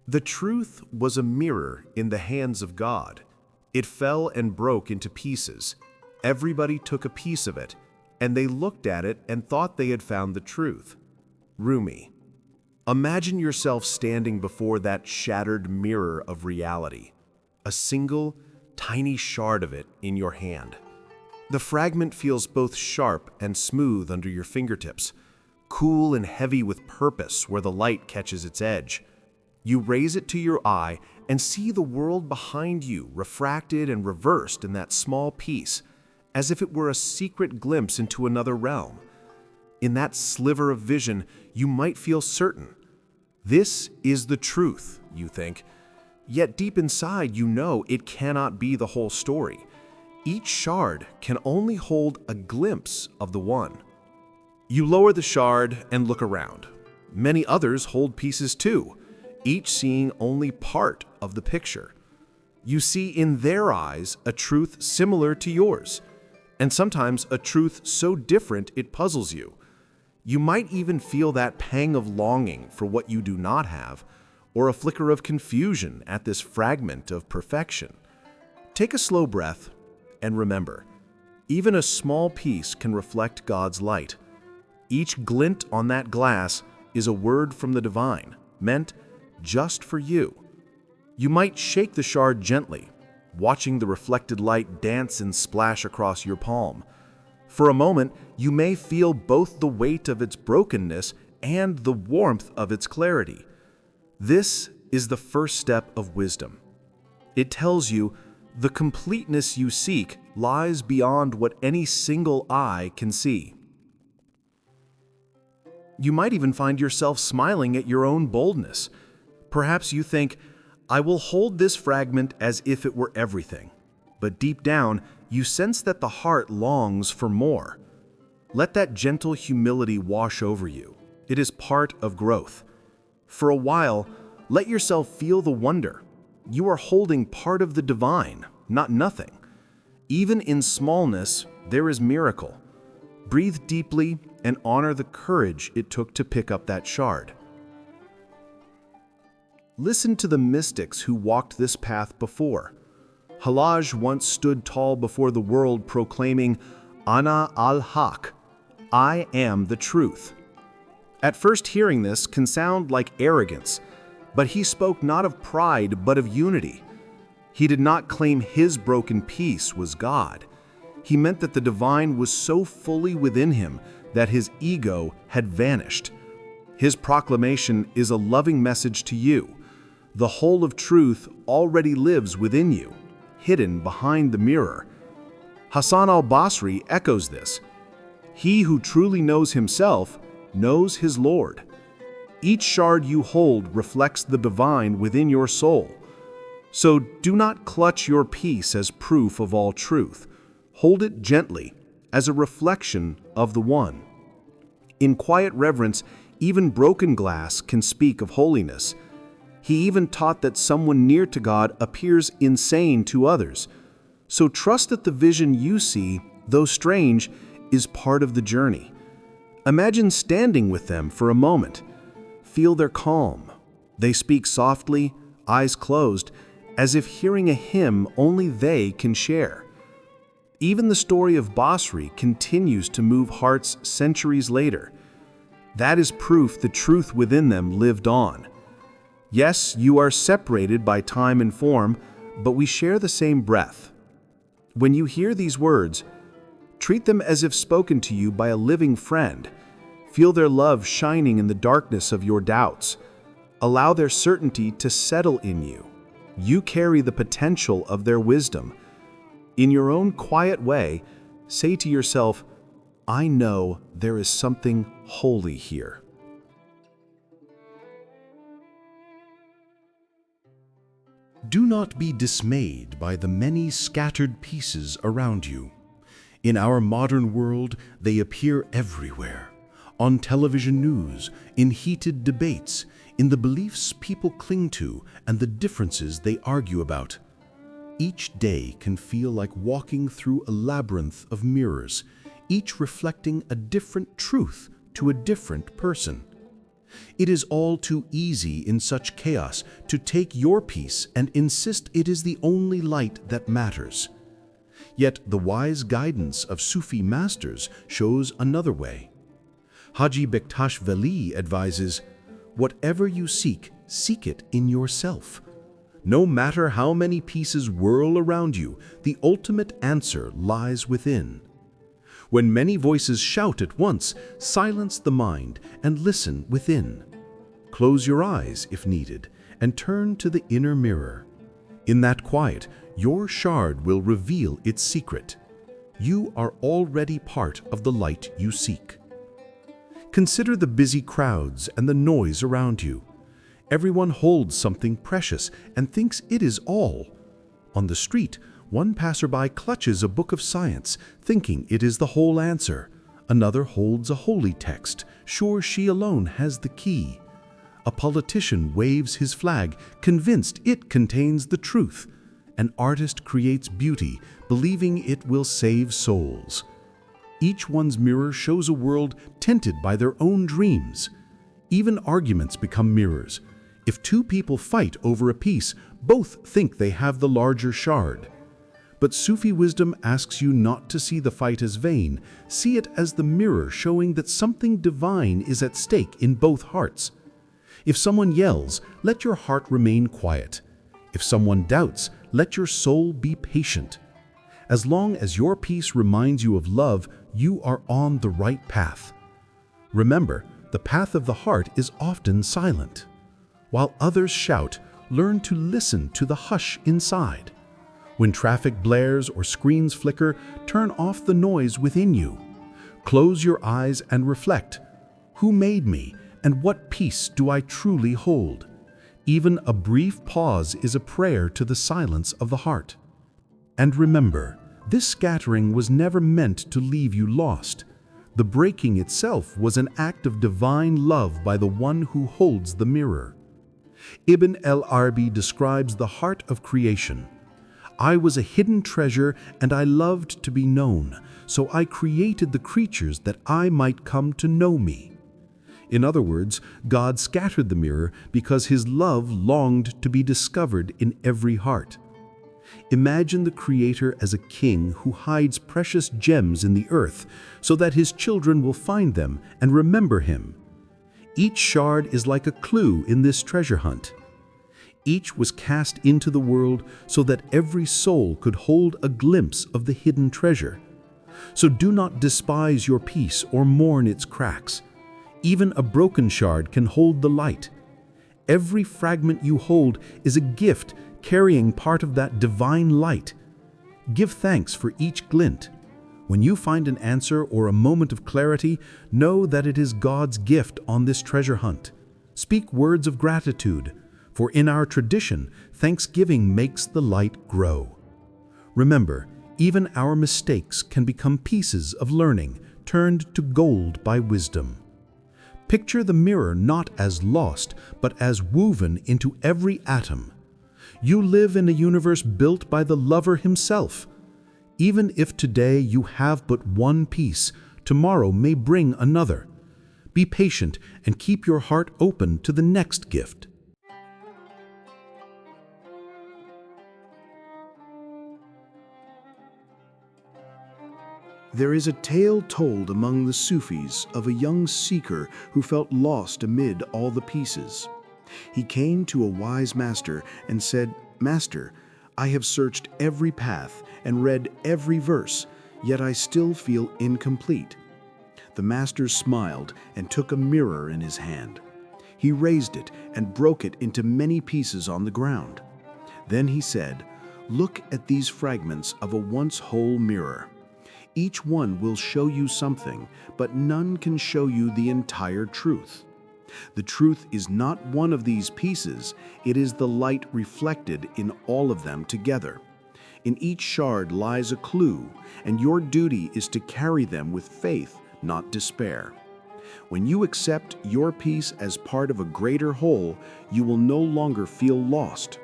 The truth was a mirror in the hands of God. It fell and broke into pieces. Everybody took a piece of it, and they looked at it and thought they had found the truth. Rumi. Imagine yourself standing before that shattered mirror of reality, a single, tiny shard of it in your hand. The fragment feels both sharp and smooth under your fingertips, cool and heavy with purpose where the light catches its edge. You raise it to your eye and see the world behind you refracted and reversed in that small piece, as if it were a secret glimpse into another realm. In that sliver of vision, you might feel certain. This is the truth, you think. Yet deep inside, you know it cannot be the whole story. Each shard can only hold a glimpse of the one. You lower the shard and look around. Many others hold pieces too, each seeing only part of the picture. You see in their eyes a truth similar to yours, and sometimes a truth so different it puzzles you. You might even feel that pang of longing for what you do not have, or a flicker of confusion at this fragment of perfection. Take a slow breath and remember, even a small piece can reflect God's light. Each glint on that glass is a word from the divine, meant just for you. You might shake the shard gently, watching the reflected light dance and splash across your palm. For a moment, you may feel both the weight of its brokenness and the warmth of its clarity. This is the first step of wisdom. It tells you the completeness you seek lies beyond what any single eye can see. You might even find yourself smiling at your own boldness. Perhaps you think, I will hold this fragment as if it were everything. But deep down, you sense that the heart longs for more. Let that gentle humility wash over you. It is part of growth. For a while, let yourself feel the wonder. You are holding part of the divine, not nothing. Even in smallness, there is miracle. Breathe deeply and honor the courage it took to pick up that shard. Listen to the mystics who walked this path before. Hallaj once stood tall before the world proclaiming, Ana al-Haq, I am the truth. At first hearing this can sound like arrogance, but he spoke not of pride but of unity. He did not claim his broken piece was God. He meant that the divine was so fully within him that his ego had vanished. His proclamation is a loving message to you. The whole of truth already lives within you, hidden behind the mirror. Hassan al-Basri echoes this. He who truly knows himself knows his Lord. Each shard you hold reflects the divine within your soul. So do not clutch your piece as proof of all truth. Hold it gently, as a reflection of the One. In quiet reverence, even broken glass can speak of holiness. He even taught that someone near to God appears insane to others. So trust that the vision you see, though strange, is part of the journey. Imagine standing with them for a moment. Feel their calm. They speak softly, eyes closed, as if hearing a hymn only they can share. Even the story of Basri continues to move hearts centuries later. That is proof the truth within them lived on. Yes, you are separated by time and form, but we share the same breath. When you hear these words, treat them as if spoken to you by a living friend. Feel their love shining in the darkness of your doubts. Allow their certainty to settle in you. You carry the potential of their wisdom. In your own quiet way, say to yourself, I know there is something holy here. Do not be dismayed by the many scattered pieces around you. In our modern world, they appear everywhere. On television news, in heated debates, in the beliefs people cling to and the differences they argue about. Each day can feel like walking through a labyrinth of mirrors, each reflecting a different truth to a different person. It is all too easy in such chaos to take your piece and insist it is the only light that matters. Yet the wise guidance of Sufi masters shows another way. Haji Bektash Veli advises, "Whatever you seek, seek it in yourself. No matter how many pieces whirl around you, the ultimate answer lies within." When many voices shout at once, silence the mind and listen within. Close your eyes if needed and turn to the inner mirror. In that quiet, your shard will reveal its secret. You are already part of the light you seek. Consider the busy crowds and the noise around you. Everyone holds something precious and thinks it is all. On the street, one passerby clutches a book of science, thinking it is the whole answer. Another holds a holy text, sure she alone has the key. A politician waves his flag, convinced it contains the truth. An artist creates beauty, believing it will save souls. Each one's mirror shows a world tinted by their own dreams. Even arguments become mirrors. If two people fight over a piece, both think they have the larger shard. But Sufi wisdom asks you not to see the fight as vain. See it as the mirror showing that something divine is at stake in both hearts. If someone yells, let your heart remain quiet. If someone doubts, let your soul be patient. As long as your peace reminds you of love, you are on the right path. Remember, the path of the heart is often silent. While others shout, learn to listen to the hush inside. When traffic blares or screens flicker, turn off the noise within you. Close your eyes and reflect. Who made me, and what peace do I truly hold? Even a brief pause is a prayer to the silence of the heart. And remember, this scattering was never meant to leave you lost. The breaking itself was an act of divine love by the one who holds the mirror. Ibn al-Arabi describes the heart of creation. I was a hidden treasure and I loved to be known, so I created the creatures that I might come to know me. In other words, God scattered the mirror because his love longed to be discovered in every heart. Imagine the Creator as a king who hides precious gems in the earth so that his children will find them and remember him. Each shard is like a clue in this treasure hunt. Each was cast into the world so that every soul could hold a glimpse of the hidden treasure. So do not despise your peace or mourn its cracks. Even a broken shard can hold the light. Every fragment you hold is a gift carrying part of that divine light. Give thanks for each glint. When you find an answer or a moment of clarity, know that it is God's gift on this treasure hunt. Speak words of gratitude, for in our tradition, thanksgiving makes the light grow. Remember, even our mistakes can become pieces of learning, turned to gold by wisdom. Picture the mirror not as lost, but as woven into every atom. You live in a universe built by the lover himself. Even if today you have but one piece, tomorrow may bring another. Be patient and keep your heart open to the next gift. There is a tale told among the Sufis of a young seeker who felt lost amid all the pieces. He came to a wise master and said, "Master, I have searched every path and read every verse, yet I still feel incomplete." The master smiled and took a mirror in his hand. He raised it and broke it into many pieces on the ground. Then he said, "Look at these fragments of a once whole mirror. Each one will show you something, but none can show you the entire truth. The truth is not one of these pieces, it is the light reflected in all of them together. In each shard lies a clue, and your duty is to carry them with faith, not despair. When you accept your piece as part of a greater whole, you will no longer feel lost."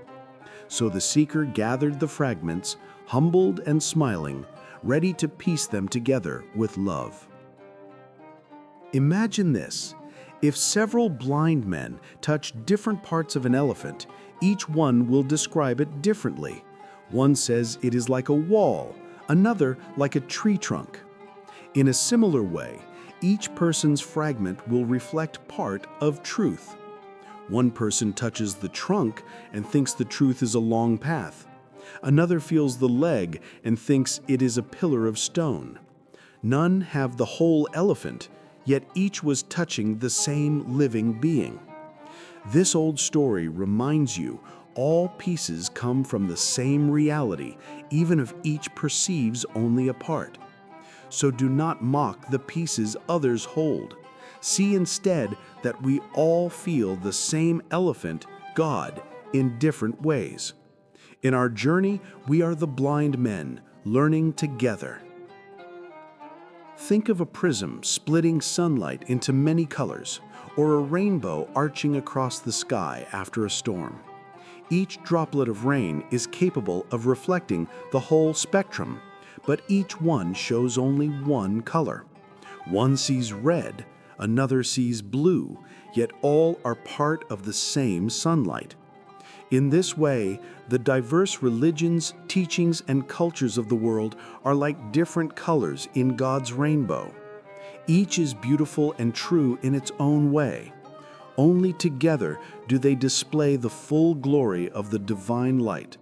So the seeker gathered the fragments, humbled and smiling, ready to piece them together with love. Imagine this. If several blind men touch different parts of an elephant, each one will describe it differently. One says it is like a wall, another like a tree trunk. In a similar way, each person's fragment will reflect part of truth. One person touches the trunk and thinks the truth is a long path. Another feels the leg and thinks it is a pillar of stone. None have the whole elephant, yet each was touching the same living being. This old story reminds you all pieces come from the same reality, even if each perceives only a part. So do not mock the pieces others hold. See instead that we all feel the same elephant, God, in different ways. In our journey, we are the blind men, learning together. Think of a prism splitting sunlight into many colors, or a rainbow arching across the sky after a storm. Each droplet of rain is capable of reflecting the whole spectrum, but each one shows only one color. One sees red, another sees blue, yet all are part of the same sunlight. In this way, the diverse religions, teachings, and cultures of the world are like different colors in God's rainbow. Each is beautiful and true in its own way. Only together do they display the full glory of the divine light.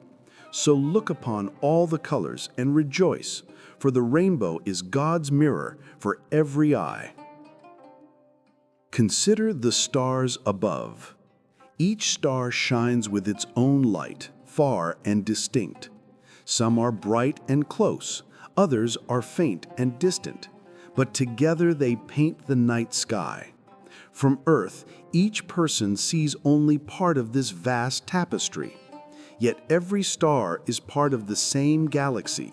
So look upon all the colors and rejoice, for the rainbow is God's mirror for every eye. Consider the stars above. Each star shines with its own light, far and distinct. Some are bright and close, others are faint and distant, but together they paint the night sky. From Earth, each person sees only part of this vast tapestry. Yet every star is part of the same galaxy,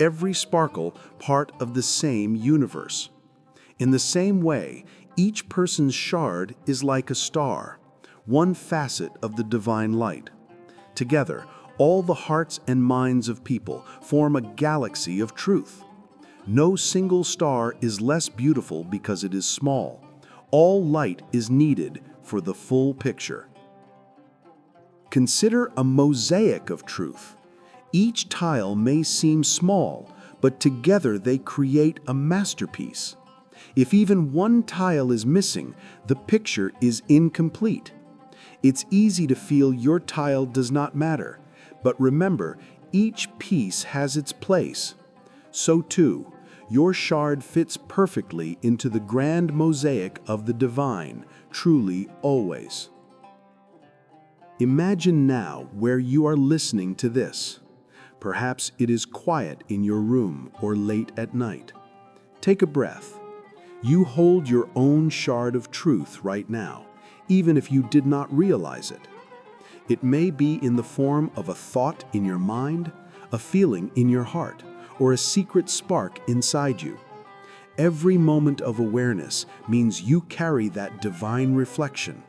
every sparkle part of the same universe. In the same way, each person's shard is like a star, one facet of the divine light. Together, all the hearts and minds of people form a galaxy of truth. No single star is less beautiful because it is small. All light is needed for the full picture. Consider a mosaic of truth. Each tile may seem small, but together they create a masterpiece. If even one tile is missing, the picture is incomplete. It's easy to feel your tile does not matter, but remember, each piece has its place. So too, your shard fits perfectly into the grand mosaic of the divine, truly always. Imagine now where you are listening to this. Perhaps it is quiet in your room or late at night. Take a breath. You hold your own shard of truth right now, even if you did not realize it. It may be in the form of a thought in your mind, a feeling in your heart, or a secret spark inside you. Every moment of awareness means you carry that divine reflection.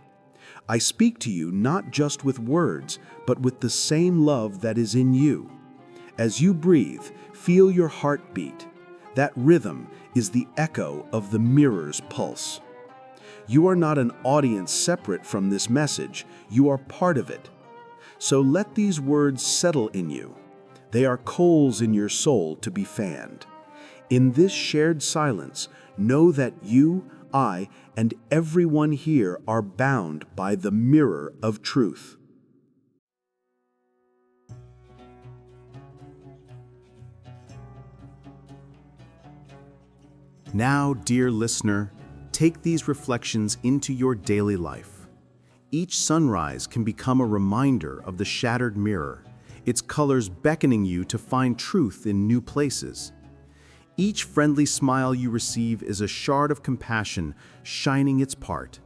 I speak to you not just with words, but with the same love that is in you. As you breathe, feel your heart beat. That rhythm is the echo of the mirror's pulse. You are not an audience separate from this message, you are part of it. So let these words settle in you. They are coals in your soul to be fanned. In this shared silence, know that you, I, and everyone here are bound by the mirror of truth. Now, dear listener, take these reflections into your daily life. Each sunrise can become a reminder of the shattered mirror, its colors beckoning you to find truth in new places. Each friendly smile you receive is a shard of compassion shining its part.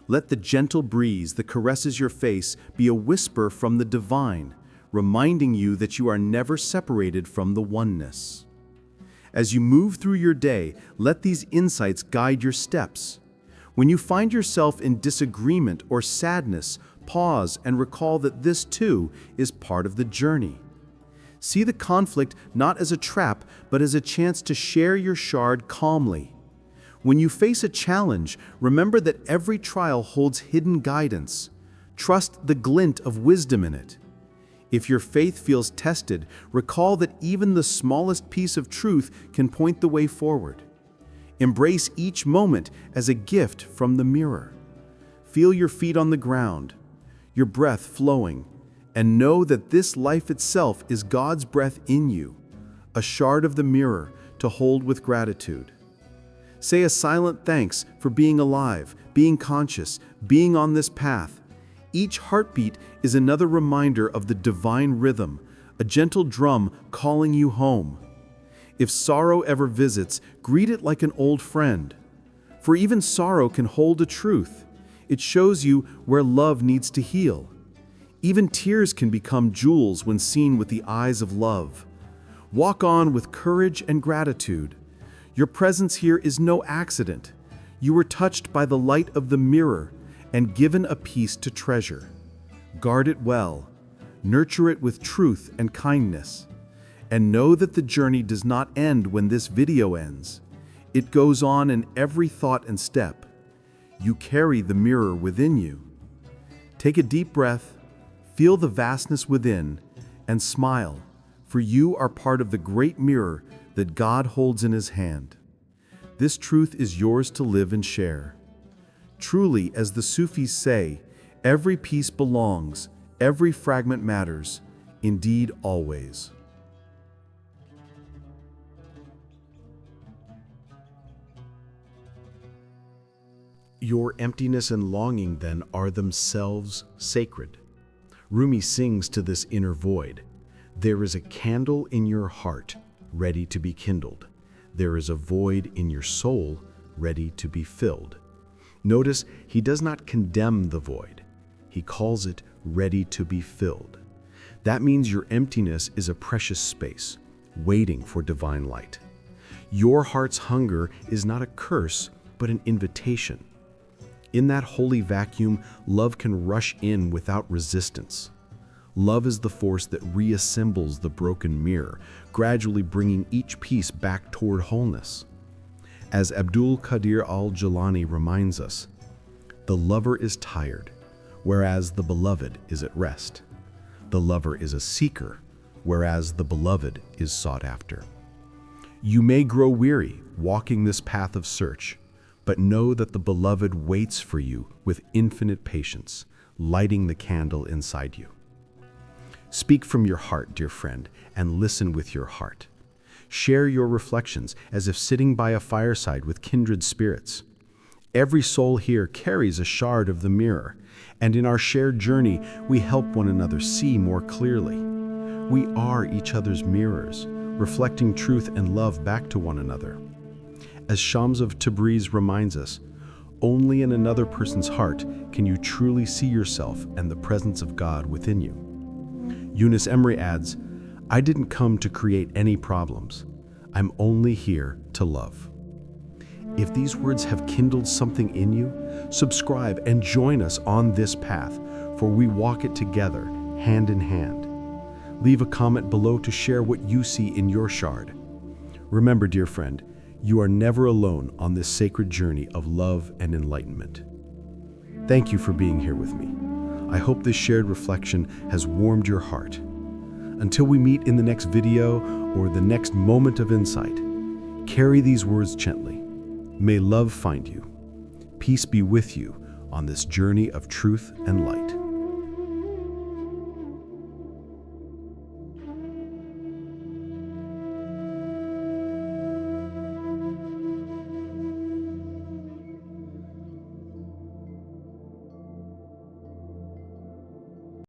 Let the gentle breeze that caresses your face be a whisper from the divine, reminding you that you are never separated from the oneness. As you move through your day, let these insights guide your steps. When you find yourself in disagreement or sadness, pause and recall that this too is part of the journey. See the conflict not as a trap, but as a chance to share your shard calmly. When you face a challenge, remember that every trial holds hidden guidance. Trust the glint of wisdom in it. If your faith feels tested, recall that even the smallest piece of truth can point the way forward. Embrace each moment as a gift from the mirror. Feel your feet on the ground, your breath flowing, and know that this life itself is God's breath in you, a shard of the mirror to hold with gratitude. Say a silent thanks for being alive, being conscious, being on this path. Each heartbeat is another reminder of the divine rhythm, a gentle drum calling you home. If sorrow ever visits, greet it like an old friend. For even sorrow can hold a truth. It shows you where love needs to heal. Even tears can become jewels when seen with the eyes of love. Walk on with courage and gratitude. Your presence here is no accident. You were touched by the light of the mirror and given a piece to treasure. Guard it well, nurture it with truth and kindness, and know that the journey does not end when this video ends. It goes on in every thought and step. You carry the mirror within you. Take a deep breath, feel the vastness within, and smile, for you are part of the great mirror that God holds in His hand. This truth is yours to live and share. Truly, as the Sufis say, every piece belongs, every fragment matters, indeed always. Your emptiness and longing, then, are themselves sacred. Rumi sings to this inner void. There is a candle in your heart, ready to be kindled. There is a void in your soul, ready to be filled. Notice he does not condemn the void. He calls it ready to be filled. That means your emptiness is a precious space, waiting for divine light. Your heart's hunger is not a curse, but an invitation. In that holy vacuum, love can rush in without resistance. Love is the force that reassembles the broken mirror, gradually bringing each piece back toward wholeness. As Abdul Qadir al-Jilani reminds us, the lover is tired, whereas the beloved is at rest. The lover is a seeker, whereas the beloved is sought after. You may grow weary walking this path of search, but know that the beloved waits for you with infinite patience, lighting the candle inside you. Speak from your heart, dear friend, and listen with your heart. Share your reflections as if sitting by a fireside with kindred spirits. Every soul here carries a shard of the mirror, and in our shared journey, we help one another see more clearly. We are each other's mirrors, reflecting truth and love back to one another. As Shams Tabrizi reminds us, only in another person's heart can you truly see yourself and the presence of God within you. Yunus Emre adds, I didn't come to create any problems. I'm only here to love. If these words have kindled something in you, subscribe and join us on this path, for we walk it together, hand in hand. Leave a comment below to share what you see in your shard. Remember, dear friend, you are never alone on this sacred journey of love and enlightenment. Thank you for being here with me. I hope this shared reflection has warmed your heart. Until we meet in the next video or the next moment of insight, carry these words gently. May love find you. Peace be with you on this journey of truth and light.